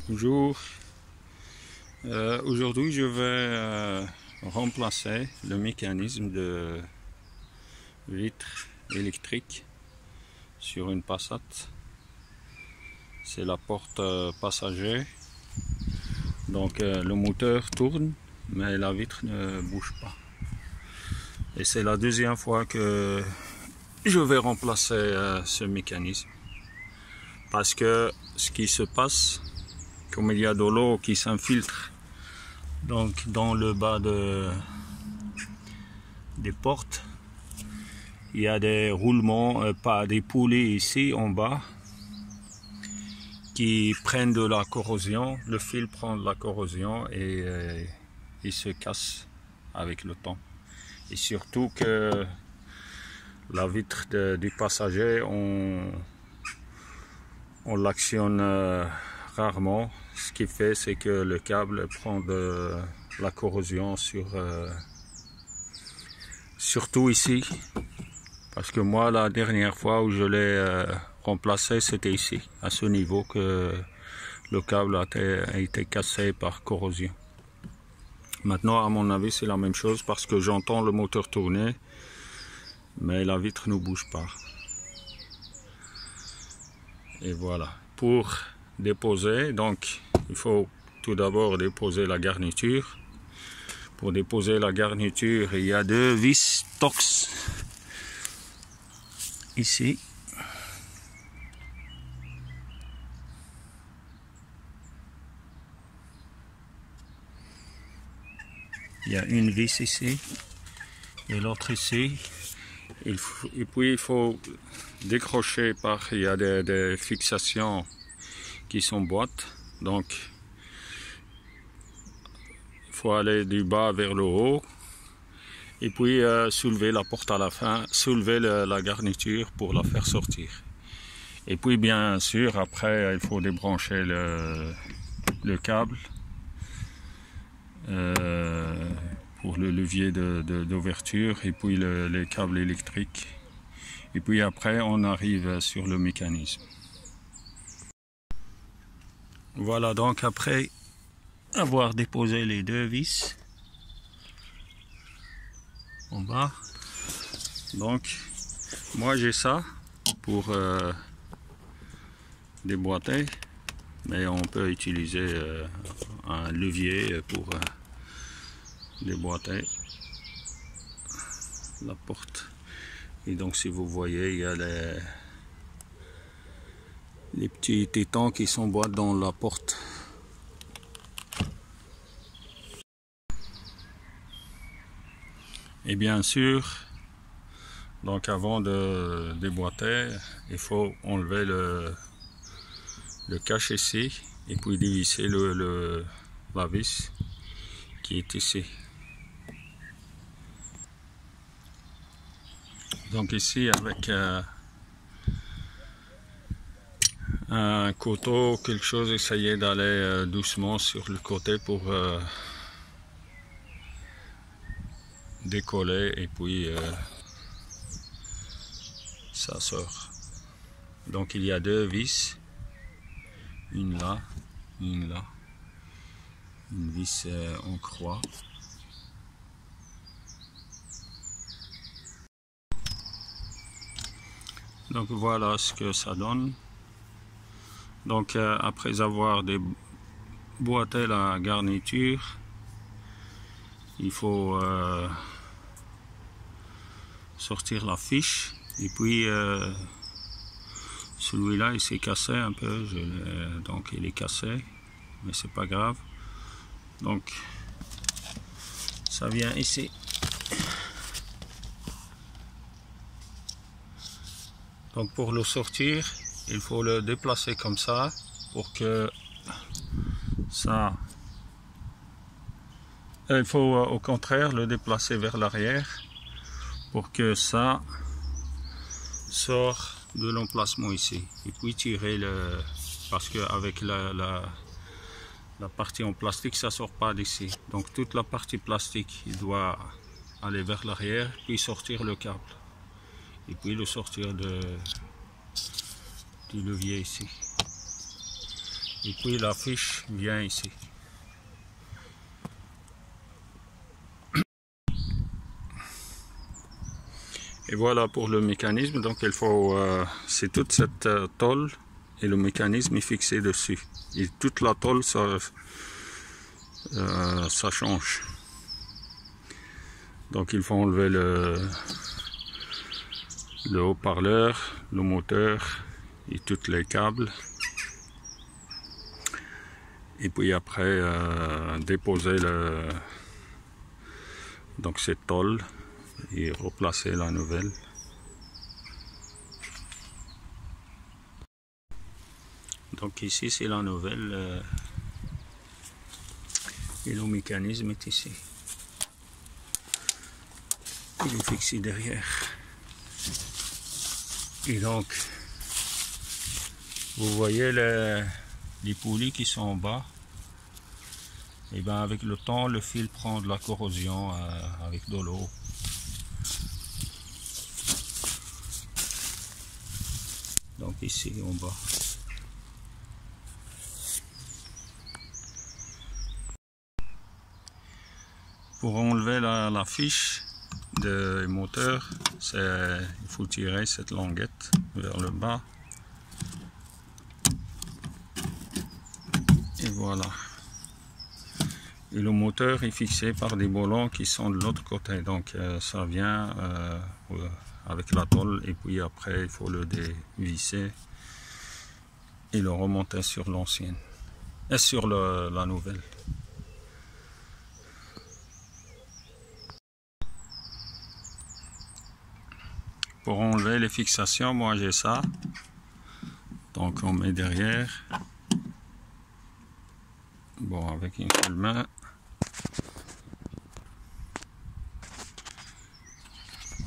Bonjour, aujourd'hui je vais remplacer le mécanisme de vitre électrique sur une Passat. C'est la porte passager, donc le moteur tourne mais la vitre ne bouge pas. Et c'est la deuxième fois que je vais remplacer ce mécanisme, parce que ce qui se passe, comme il y a de l'eau qui s'infiltre donc dans le bas des portes, il y a des roulements, pas des poulets ici en bas qui prennent de la corrosion. Le fil prend de la corrosion et il se casse avec le temps. Et surtout que la vitre du passager, on l'actionne rarement. Ce qui fait, c'est que le câble prend de la corrosion surtout ici. Parce que moi, la dernière fois où je l'ai remplacé, c'était ici, à ce niveau, que le câble a été cassé par corrosion. Maintenant, à mon avis, c'est la même chose parce que j'entends le moteur tourner, mais la vitre ne bouge pas. Et voilà. Pour déposer, donc, il faut tout d'abord déposer la garniture. Pour déposer la garniture, il y a deux vis Torx ici. Il y a une vis ici et l'autre ici. Et puis il faut décrocher il y a des fixations qui sont boîtes. Donc il faut aller du bas vers le haut. Et puis soulever la porte à la fin, soulever la garniture pour la faire sortir. Et puis bien sûr, après il faut débrancher le câble pour le levier d'ouverture et puis les câbles électriques. Et puis après on arrive sur le mécanisme. Voilà, donc après avoir déposé les deux vis en bas, donc moi j'ai ça pour déboîter, mais on peut utiliser un levier pour déboîter la porte. Et donc si vous voyez, il y a les petits tétans qui s'emboîtent dans la porte. Et bien sûr, donc avant de déboîter, il faut enlever le cache ici et puis dévisser la vis qui est ici. Donc ici avec un couteau, quelque chose, essayer d'aller doucement sur le côté pour décoller et puis ça sort. Donc il y a deux vis, une là, une là, une vis en croix. Donc voilà ce que ça donne. Donc après avoir déboîté la garniture, il faut sortir la fiche. Et puis celui-là il s'est cassé un peu, donc il est cassé, mais c'est pas grave. Donc ça vient ici. Donc pour le sortir, il faut le déplacer comme ça pour que ça... Il faut au contraire le déplacer vers l'arrière pour que ça sort de l'emplacement ici. Et puis tirer parce qu'avec la partie en plastique, ça ne sort pas d'ici. Donc toute la partie plastique, il doit aller vers l'arrière, puis sortir le câble. Et puis le sortir du levier ici. et puis la fiche vient ici. Et voilà pour le mécanisme. Donc il faut, c'est toute cette tôle et le mécanisme est fixé dessus. Et toute la tôle, ça change. Donc il faut enlever le haut-parleur, le moteur et tous les câbles. Et puis après déposer donc cette tôle et replacer la nouvelle. Donc ici c'est la nouvelle et le mécanisme est ici. Il est fixé derrière. Et donc vous voyez les poulies qui sont en bas. Et bien avec le temps le fil prend de la corrosion avec de l'eau. Donc ici en bas. Pour enlever la fiche de moteur, il faut tirer cette languette vers le bas. Et voilà. Et le moteur est fixé par des boulons qui sont de l'autre côté. Donc ça vient avec la tôle et puis après il faut le dévisser et le remonter sur l'ancienne et sur la nouvelle. Pour enlever les fixations, moi j'ai ça. Donc on met derrière. Bon, avec une seule main.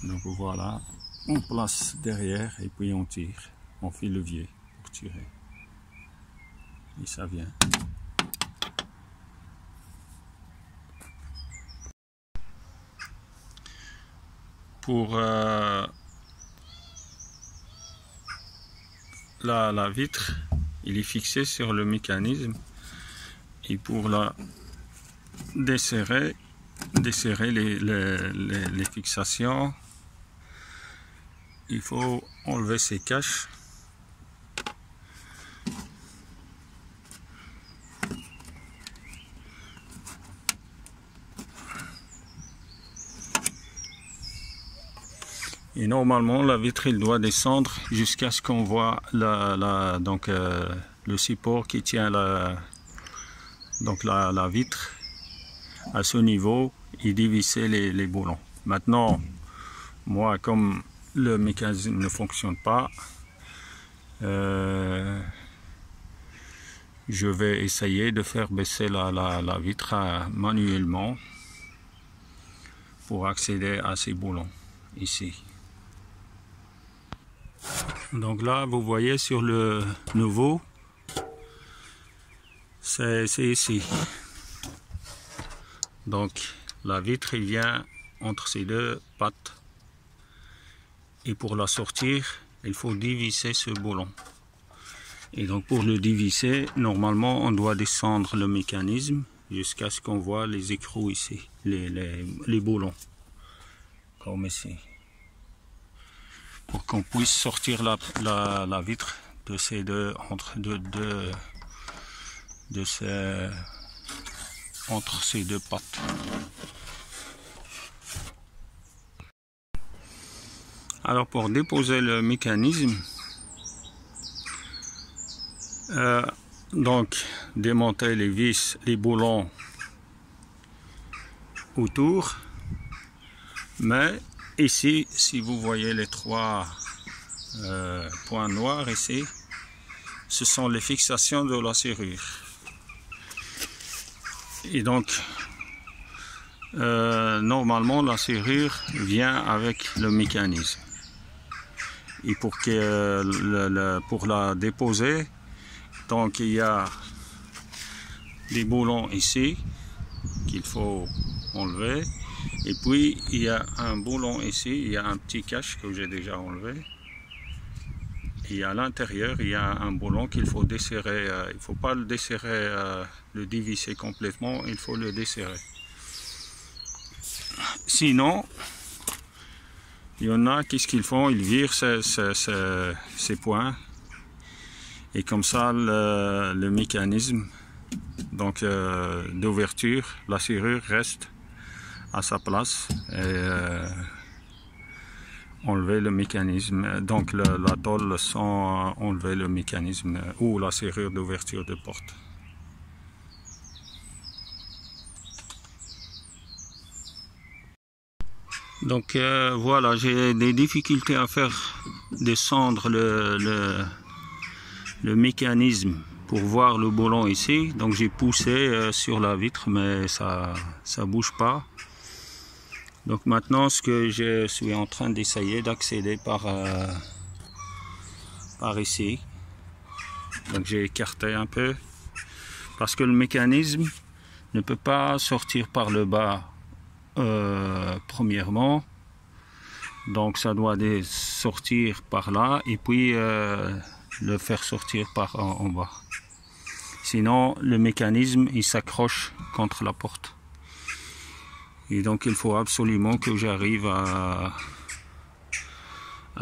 Donc voilà, on place derrière et puis on tire. On fait levier pour tirer. Et ça vient. Pour la vitre, il est fixé sur le mécanisme. Et pour la desserrer les fixations, il faut enlever ces caches. Et normalement la vitre il doit descendre jusqu'à ce qu'on voit le support qui tient la vitre à ce niveau et dévisser les boulons. Maintenant, moi comme le mécanisme ne fonctionne pas, je vais essayer de faire baisser la vitre manuellement pour accéder à ces boulons ici. Donc là vous voyez sur le nouveau, c'est ici. Donc la vitre il vient entre ces deux pattes et pour la sortir il faut dévisser ce boulon. Et donc pour le dévisser, normalement on doit descendre le mécanisme jusqu'à ce qu'on voit les écrous ici, les boulons comme ici, pour qu'on puisse sortir la vitre de ces deux entre ces deux pattes. Alors pour déposer le mécanisme, donc démonter les vis, les boulons autour, mais ici si vous voyez les trois points noirs ici, ce sont les fixations de la serrure. Et donc normalement la serrure vient avec le mécanisme. Et pour la déposer, donc il y a des boulons ici qu'il faut enlever. Et puis il y a un boulon ici, il y a un petit cache que j'ai déjà enlevé. et à l'intérieur il y a un boulon qu'il faut desserrer. Il ne faut pas le desserrer, le dévisser complètement, il faut le desserrer. Sinon, il y en a, qu'est-ce qu'ils font? Ils virent ces points et comme ça le mécanisme donc d'ouverture, la serrure reste à sa place et enlever le mécanisme, donc la tôle sans enlever le mécanisme ou la serrure d'ouverture de porte. Donc voilà, j'ai des difficultés à faire descendre le mécanisme pour voir le boulon ici. Donc j'ai poussé sur la vitre, mais ça bouge pas. Donc maintenant, ce que je suis en train d'essayer d'accéder par ici. Donc j'ai écarté un peu parce que le mécanisme ne peut pas sortir par le bas premièrement. Donc ça doit sortir par là et puis le faire sortir par en bas. Sinon le mécanisme il s'accroche contre la porte. Et donc il faut absolument que j'arrive à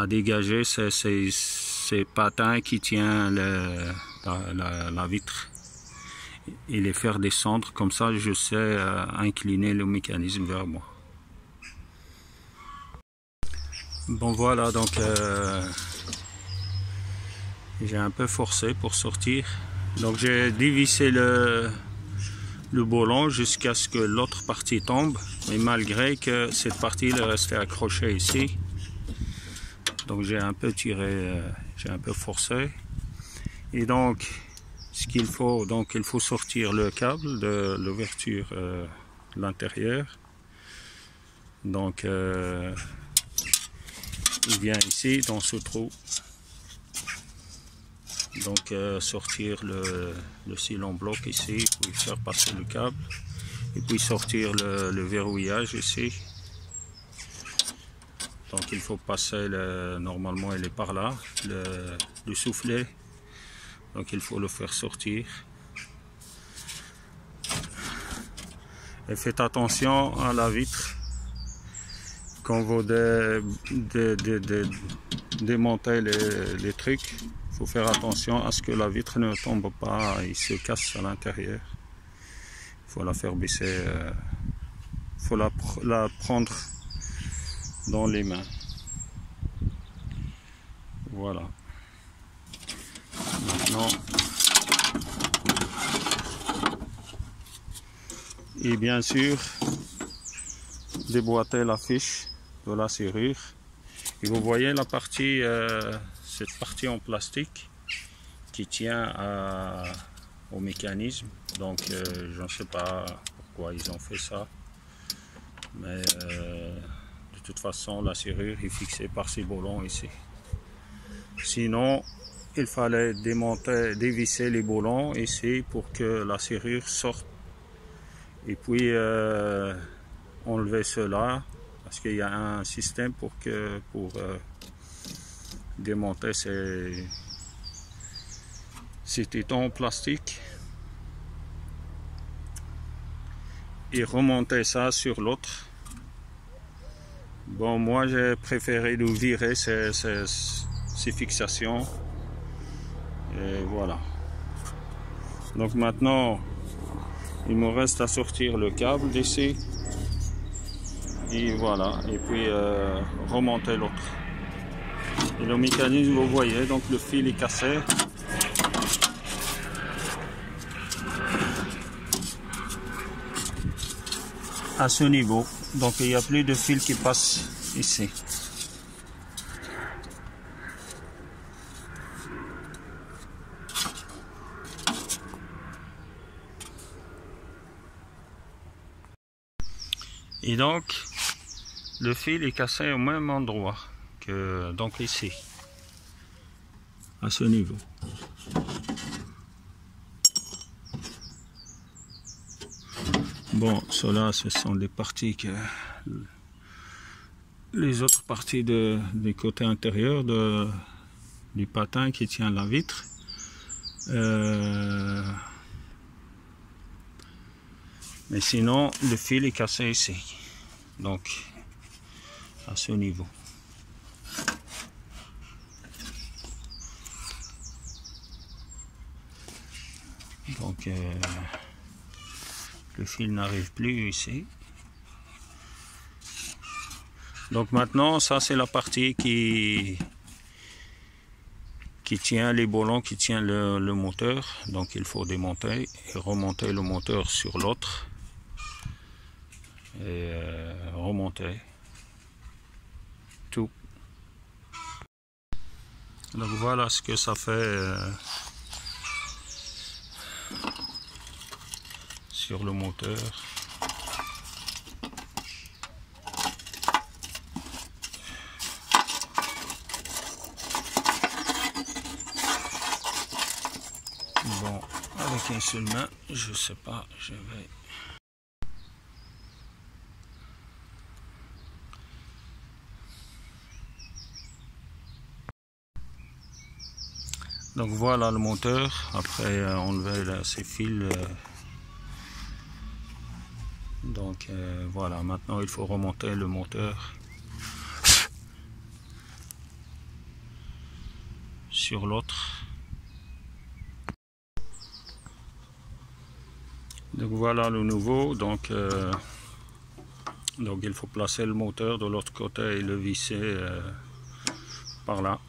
dégager ces patins qui tiennent la vitre et les faire descendre, comme ça je sais incliner le mécanisme vers moi. Bon voilà, donc j'ai un peu forcé pour sortir. Donc j'ai dévissé le boulon jusqu'à ce que l'autre partie tombe, mais malgré que cette partie est restée accrochée ici. Donc j'ai un peu tiré, j'ai un peu forcé. Et donc ce qu'il faut, donc il faut sortir le câble de l'ouverture de l'intérieur. Donc il vient ici dans ce trou. Donc sortir le silon bloc ici, puis faire passer le câble et puis sortir le verrouillage ici. Donc il faut passer, normalement il est par là, le soufflet. Donc il faut le faire sortir. Et faites attention à la vitre quand vous démontez les trucs. Il faut faire attention à ce que la vitre ne tombe pas et se casse à l'intérieur. Il faut la faire baisser, il faut la prendre dans les mains. Voilà. Maintenant, et bien sûr, déboîter la fiche de la serrure. Et vous voyez la partie, cette partie en plastique qui tient au mécanisme. Donc je ne sais pas pourquoi ils ont fait ça, mais de toute façon la serrure est fixée par ces boulons ici. Sinon il fallait dévisser les boulons ici pour que la serrure sorte et puis enlever cela, parce qu'il y a un système pour démonter ces tétons en plastique et remonter ça sur l'autre. Bon, moi j'ai préféré de virer ces fixations et voilà. Donc maintenant il me reste à sortir le câble d'ici et voilà, et puis remonter l'autre. Et le mécanisme, vous voyez, donc le fil est cassé. À ce niveau, donc il n'y a plus de fil qui passe ici. Et donc le fil est cassé au même endroit que donc ici, à ce niveau. Bon, cela ce sont des parties que les autres parties des côtés intérieurs du patin qui tient la vitre. Mais sinon, le fil est cassé ici, donc à ce niveau. Donc le fil n'arrive plus ici. Donc maintenant, ça c'est la partie qui tient les boulons, qui tient le moteur. Donc il faut démonter et remonter le moteur sur l'autre. Et remonter tout. Donc voilà ce que ça fait sur le moteur. Bon, avec une seule main, je sais pas, je vais... Donc voilà le moteur, après enlever ces fils. Donc voilà, maintenant il faut remonter le moteur sur l'autre. Donc voilà le nouveau, donc il faut placer le moteur de l'autre côté et le visser par là.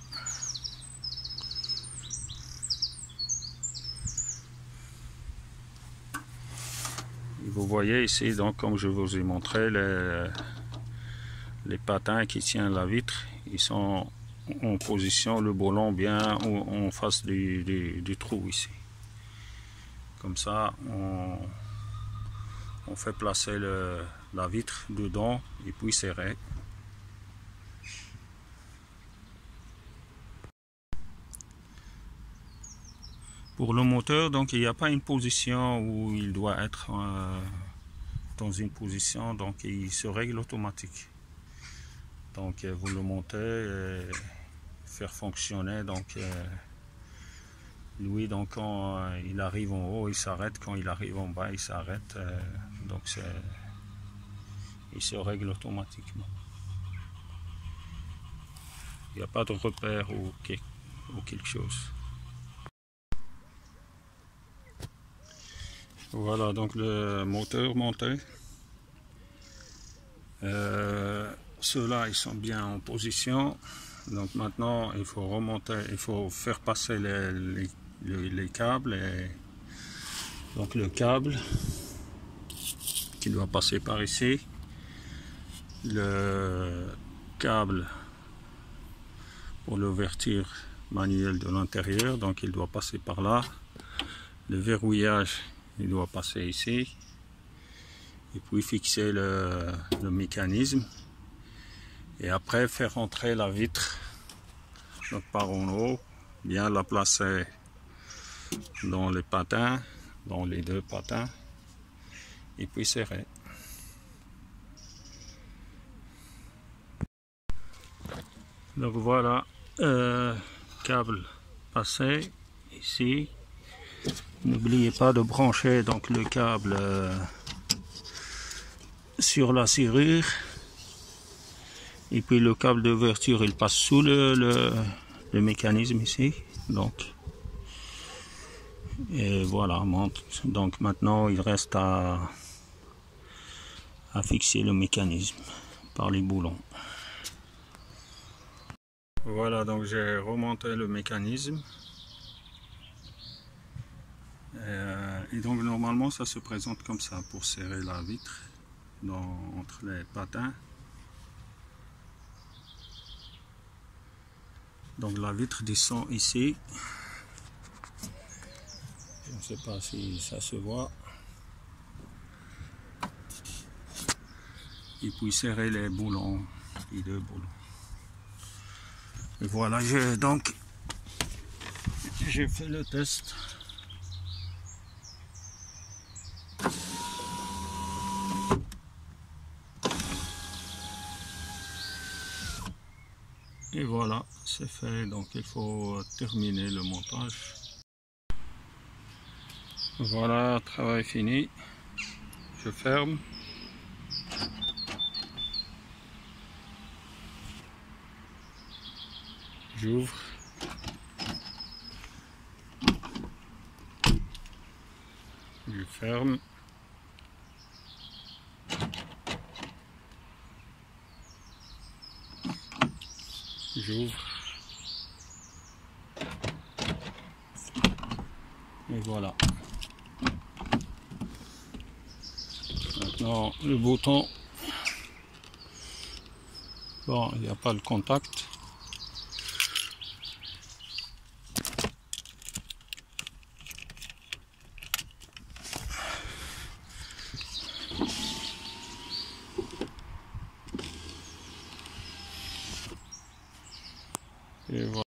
Vous voyez ici, donc comme je vous ai montré, les patins qui tiennent la vitre, ils sont en position, le boulon bien en face du trou ici. Comme ça, on fait placer la vitre dedans et puis serrer. Pour le moteur, donc il n'y a pas une position où il doit être dans une position, donc il se règle automatique. Donc vous le montez et faire fonctionner. Donc lui, donc quand il arrive en haut, il s'arrête. Quand il arrive en bas, il s'arrête. Donc il se règle automatiquement. Il n'y a pas de repère ou quelque chose. Voilà donc le moteur monté. Ceux-là ils sont bien en position. Donc maintenant il faut remonter, il faut faire passer les câbles. Donc le câble qui doit passer par ici. Le câble pour l'ouverture manuelle de l'intérieur, donc il doit passer par là. Le verrouillage, il doit passer ici. Et puis fixer le mécanisme. Et après faire entrer la vitre donc par en haut, bien la placer dans les patins, dans les deux patins. Et puis serrer. Donc voilà, câble passé ici. N'oubliez pas de brancher donc le câble sur la serrure. Et puis le câble d'ouverture il passe sous le mécanisme ici. Donc et voilà, donc maintenant il reste à fixer le mécanisme par les boulons. Voilà, donc j'ai remonté le mécanisme. Et donc normalement ça se présente comme ça pour serrer la vitre entre les patins. Donc la vitre descend ici. Je ne sais pas si ça se voit. Et puis serrer les boulons, les deux boulons. Et voilà, j'ai fait le test. Et voilà. c'est fait, donc il faut terminer le montage. Voilà, travail fini. Je ferme. J'ouvre. Je ferme. J'ouvre. Et voilà. Maintenant, le bouton. Bon, il n'y a pas le contact.